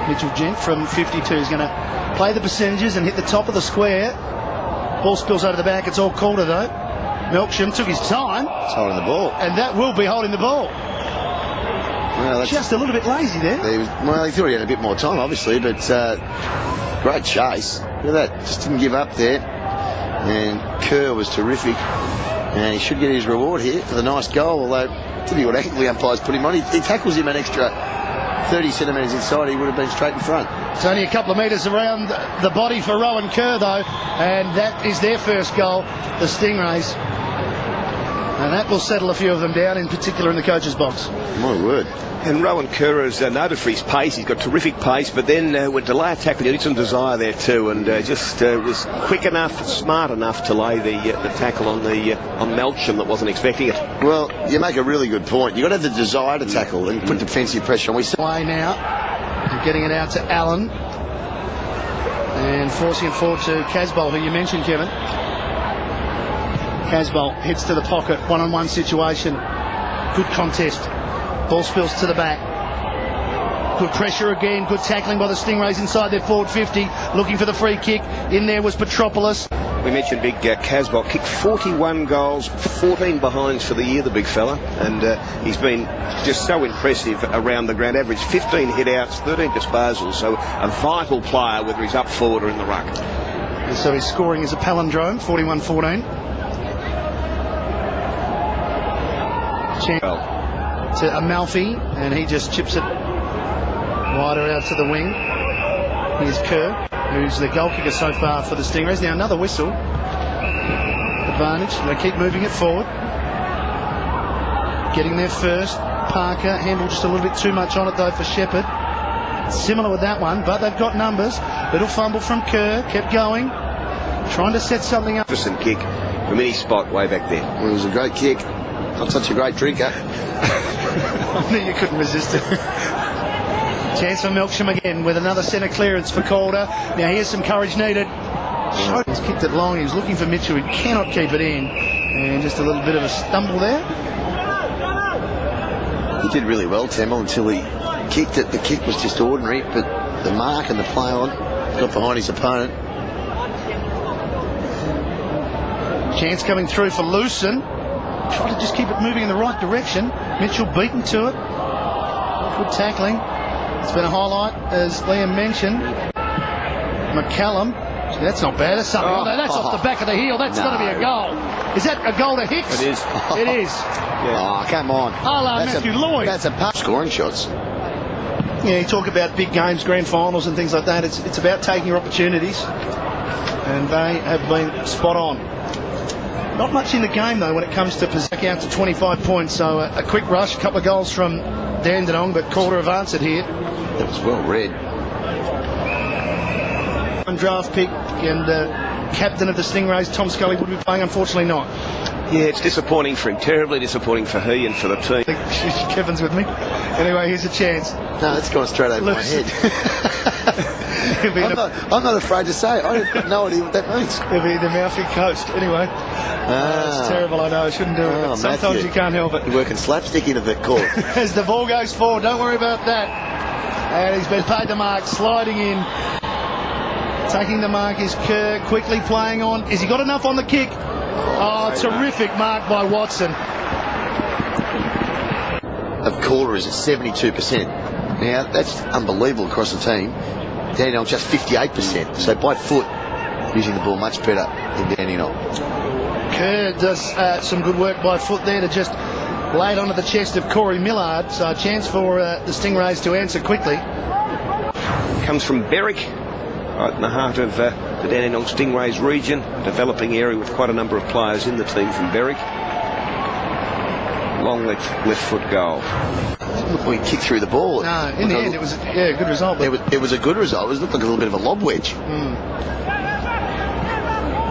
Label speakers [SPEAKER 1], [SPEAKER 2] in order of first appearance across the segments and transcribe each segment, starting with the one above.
[SPEAKER 1] Mitchell Gent from 52 is going to play the percentages and hit the top of the square. Ball spills over the back. It's all Calder though. Melksham took his time.
[SPEAKER 2] It's holding the ball.
[SPEAKER 1] And that will be holding the ball.
[SPEAKER 2] Well,
[SPEAKER 1] just a little bit lazy there.
[SPEAKER 2] He thought he had a bit more time, obviously, but great chase. Look at that. Just didn't give up there. And Kerr was terrific. And he should get his reward here for the nice goal, although typically umpires put him on. He tackles him an extra 30 centimetres inside. He would have been straight in front.
[SPEAKER 1] It's only a couple of metres around the body for Rohan Kerr, though. And that is their first goal, the Stingrays. And that will settle a few of them down, in particular in the coach's box.
[SPEAKER 2] My word.
[SPEAKER 3] And Rohan Kerr is noted for his pace. He's got terrific pace, but then with delay tackling, he had some desire there too, and just was quick enough, smart enough to lay the tackle on Melksham that wasn't expecting it.
[SPEAKER 2] Well, you make a really good point. You've got to have the desire to tackle and put defensive pressure on. We
[SPEAKER 1] play now, and getting it out to Allen, and forcing it forward to Casbolt, who you mentioned, Kevin. Casbolt hits to the pocket, one-on-one situation. Good contest. Ball spills to the back. Good pressure again. Good tackling by the Stingrays inside their forward 50. Looking for the free kick. In there was Petropolis.
[SPEAKER 3] We mentioned big Casbolt kicked 41 goals, 14 behinds for the year, the big fella. And he's been just so impressive around the ground. Average 15 hit-outs, 13 disposals. So a vital player, whether he's up forward or in the ruck.
[SPEAKER 1] And so his scoring is a palindrome, 41-14. To Amalfi, and he just chips it wider out to the wing. Here's Kerr, who's the goal kicker so far for the Stingrays. Now another whistle. Advantage. They keep moving it forward. Getting there first. Parker handled just a little bit too much on it though for Shepherd. Similar with that one, but they've got numbers. Little fumble from Kerr. Kept going. Trying to set something up.
[SPEAKER 3] Jefferson kick from any spot way back there.
[SPEAKER 2] Well, it was a great kick. Not such a great drinker.
[SPEAKER 1] I knew you couldn't resist it. Chance for Melksham again with another centre clearance for Calder. Now here's some courage needed. He's kicked it long. He was looking for Mitchell. He cannot keep it in. And just a little bit of a stumble there.
[SPEAKER 2] He did really well, Temple, until he kicked it. The kick was just ordinary, but the mark and the play on got behind his opponent.
[SPEAKER 1] Chance coming through for Lewson. Try to just keep it moving in the right direction. Mitchell beaten to it. Good tackling. It's been a highlight, as Liam mentioned. McCallum. That's not bad. That's something. That's off the back of the heel. That's got to be a goal. Is that a goal to Hicks?
[SPEAKER 3] It is.
[SPEAKER 1] It is.
[SPEAKER 2] Yeah. Oh, come on.
[SPEAKER 1] Matthew Lloyd.
[SPEAKER 2] That's a pass. Scoring shots.
[SPEAKER 1] Yeah, you talk about big games, grand finals and things like that. It's about taking your opportunities. And they have been spot on. Not much in the game, though, when it comes to Pazak out to 25 points. So a quick rush, a couple of goals from Dandenong, but Calder have answered here.
[SPEAKER 2] That was well read.
[SPEAKER 1] One draft pick and captain of the Stingrays, Tom Scully, would be playing. Unfortunately not.
[SPEAKER 3] Yeah, it's disappointing for him. Terribly disappointing for he and for the team.
[SPEAKER 1] I think Kevin's with me. Anyway, here's a chance.
[SPEAKER 2] No, that's gone straight over my head. I'm not afraid to say it. I have no idea what that means.
[SPEAKER 1] It'll be the Amalfi coast. Anyway. It's terrible, I know. I shouldn't do it. But sometimes Matthew, you can't help it.
[SPEAKER 2] You're working slapstick into the court.
[SPEAKER 1] As the ball goes forward, don't worry about that. And he's been paid the mark, sliding in. Taking the mark is Kerr, quickly playing on. Has he got enough on the kick? Oh, terrific mark by Watson.
[SPEAKER 2] Of Calder is at 72%. Now, that's unbelievable across the team. Dandenong just 58%. So by foot, using the ball much better than Dandenong.
[SPEAKER 1] Kerr does some good work by foot there to just lay it onto the chest of Corey Millard. So a chance for the Stingrays to answer quickly.
[SPEAKER 3] Comes from Berwick, right in the heart of the Dandenong Stingrays region, a developing area with quite a number of players in the team from Berwick. Long left foot goal.
[SPEAKER 2] Look, we kicked through the ball.
[SPEAKER 1] No, in the end it was a good result.
[SPEAKER 2] It was a good result. It looked like a little bit of a lob wedge.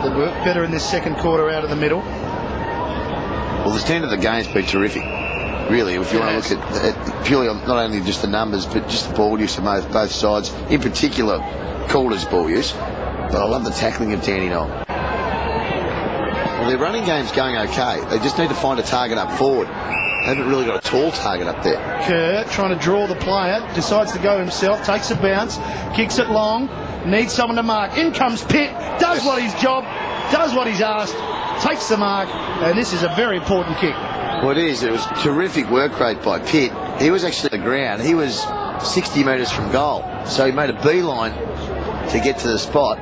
[SPEAKER 1] They worked better in this second quarter out of the middle.
[SPEAKER 2] Well, the standard of the game's been terrific. Really, if you want to look at purely on not only just the numbers, but just the ball use of both sides. In particular, Calder's ball use. But I love the tackling of Dandenong. Well, their running game's going okay. They just need to find a target up forward. haven't really got a tall target up there.
[SPEAKER 1] Kerr trying to draw the player, decides to go himself, takes a bounce, kicks it long, needs someone to mark. In comes Pitt, does what his job, does what he's asked, takes the mark, and this is a very important kick.
[SPEAKER 2] Well, it is. It was terrific work rate by Pitt. He was actually on the ground. He was 60 metres from goal, so he made a beeline to get to the spot.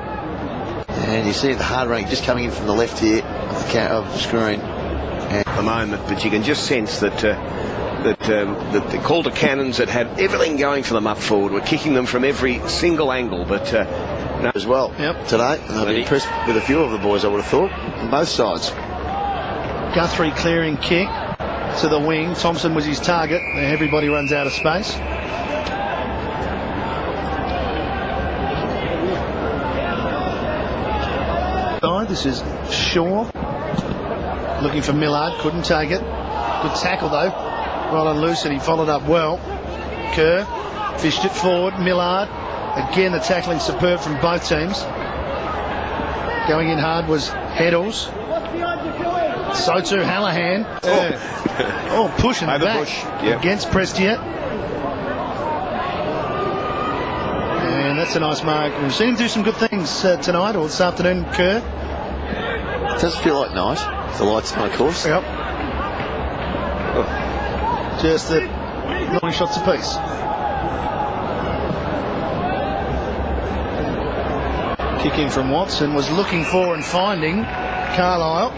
[SPEAKER 2] And you see the hard running just coming in from the left here of the screen.
[SPEAKER 3] At the moment, but you can just sense that the Calder Cannons that had everything going for them up forward were kicking them from every single angle, but no.
[SPEAKER 2] As well today. And I've been impressed with a few of the boys, I would have thought, on both sides.
[SPEAKER 1] Guthrie clearing kick to the wing. Thompson was his target. Everybody runs out of space. This is Shaw looking for Millard, couldn't take it. Good tackle though, right on loose, and he followed up well. Kerr fished it forward. Millard, again the tackling superb from both teams. Going in hard was Heddles. So too Hallahan. Pushing back against Prestia. And that's a nice mark. We've seen him do some good things tonight or this afternoon, Kerr.
[SPEAKER 2] It does feel like night. The lights on, of course.
[SPEAKER 1] Yep. Just at 9 shots apiece. Kick in from Watson, was looking for and finding Carlisle,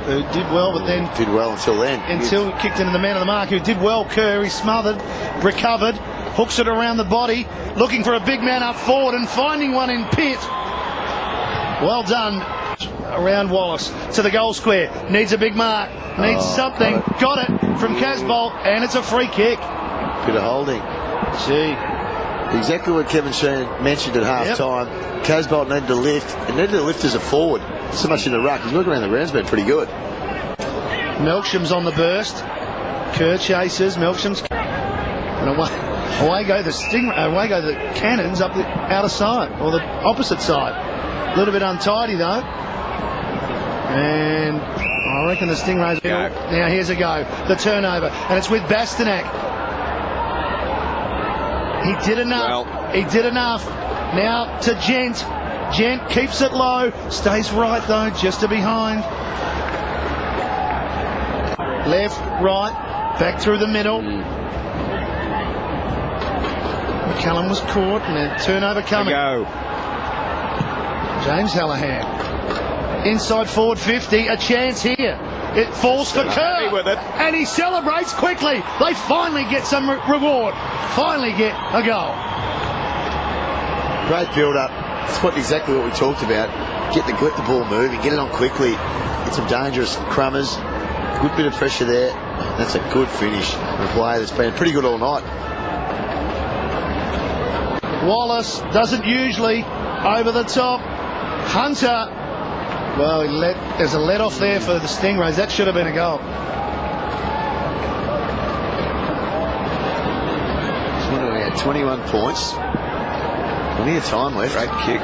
[SPEAKER 1] who did well, but then
[SPEAKER 2] did well until then.
[SPEAKER 1] Until he kicked into the man of the mark, who did well. Kerr, he smothered, recovered, hooks it around the body, looking for a big man up forward and finding one in Pitt. Well done. Around Wallace to the goal square, needs a big mark, needs something, got it from Casbolt, and it's a free kick.
[SPEAKER 2] Bit of holding.
[SPEAKER 1] Gee.
[SPEAKER 2] Exactly what Kevin Sheen mentioned at half time. Casbolt needed to lift, and needed to lift as a forward, so much in the ruck. He's looking around the ground's been pretty good.
[SPEAKER 1] Melksham's on the burst. Kerr chases, Melksham's, and away go the away go the Cannons up the outer side, or the opposite side. A little bit untidy though. And I reckon the Stingrays go. Now here's a go. The turnover. And it's with Bastanak. He did enough. Well, he did enough. Now to Gent. Gent keeps it low. Stays right though, just to behind. Left, right, back through the middle. McCallum was caught and a turnover coming. James Hallahan. Inside forward 50, a chance here. It falls for Kerr, and he celebrates quickly. They finally get some reward. Finally get a goal.
[SPEAKER 2] Great build-up. It's exactly what we talked about. Get the ball moving, get it on quickly. Get some dangerous crummers. Good bit of pressure there. That's a good finish. The player that's been pretty good all night.
[SPEAKER 1] Wallace doesn't usually. Over the top. Hunter. Well, there's a let-off there for the Stingrays. That should have been a goal.
[SPEAKER 2] So we had 21 points. Plenty of time left.
[SPEAKER 3] Great kick.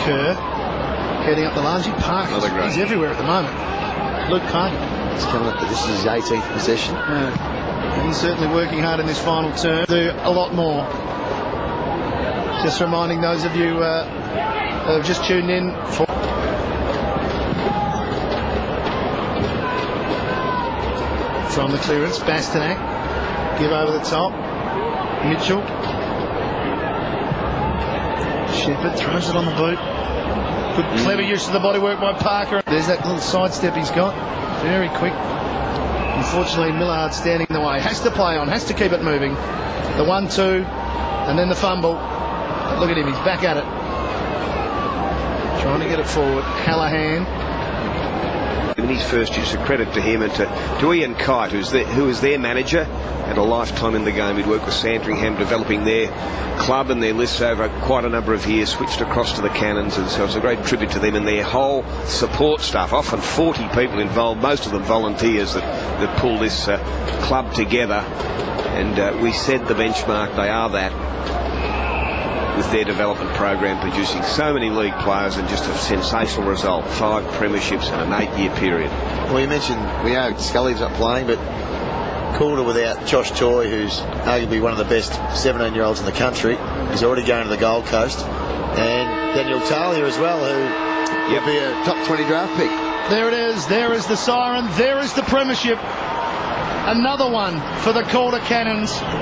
[SPEAKER 1] Kerr heading up the Lange. Park. He's everywhere at the moment. Luke Parker.
[SPEAKER 2] He's coming up, but this is his 18th possession.
[SPEAKER 1] He's certainly working hard in this final term. Do a lot more. Just reminding those of you who've just tuned in from the clearance. Bastanak give over the top. Mitchell. Shepherd throws it on the boot. Good clever use of the body work by Parker. There's that little sidestep he's got. Very quick. Unfortunately, Millard standing in the way. Has to play on, has to keep it moving. The 1-2 and then the fumble. Look at him, he's back at it. Trying to get it forward. Hallahan.
[SPEAKER 3] In his first year, it's a credit to him and to Ian Kite, who is their manager, and a lifetime in the game. He'd worked with Sandringham, developing their club and their lists over quite a number of years, switched across to the Cannons, and so it's a great tribute to them and their whole support staff. Often 40 people involved, most of them volunteers that pull this club together. And we set the benchmark, they are that, with their development program, producing so many league players and just a sensational result. 5 premierships in an 8-year period.
[SPEAKER 2] Well, you mentioned we know Scully's not playing, but Calder without Josh Toy, who's arguably one of the best 17-year-olds in the country, is already going to the Gold Coast. And Daniel Talia as well, who will be a top 20 draft pick.
[SPEAKER 1] There it is. There is the siren. There is the premiership. Another one for the Calder Cannons.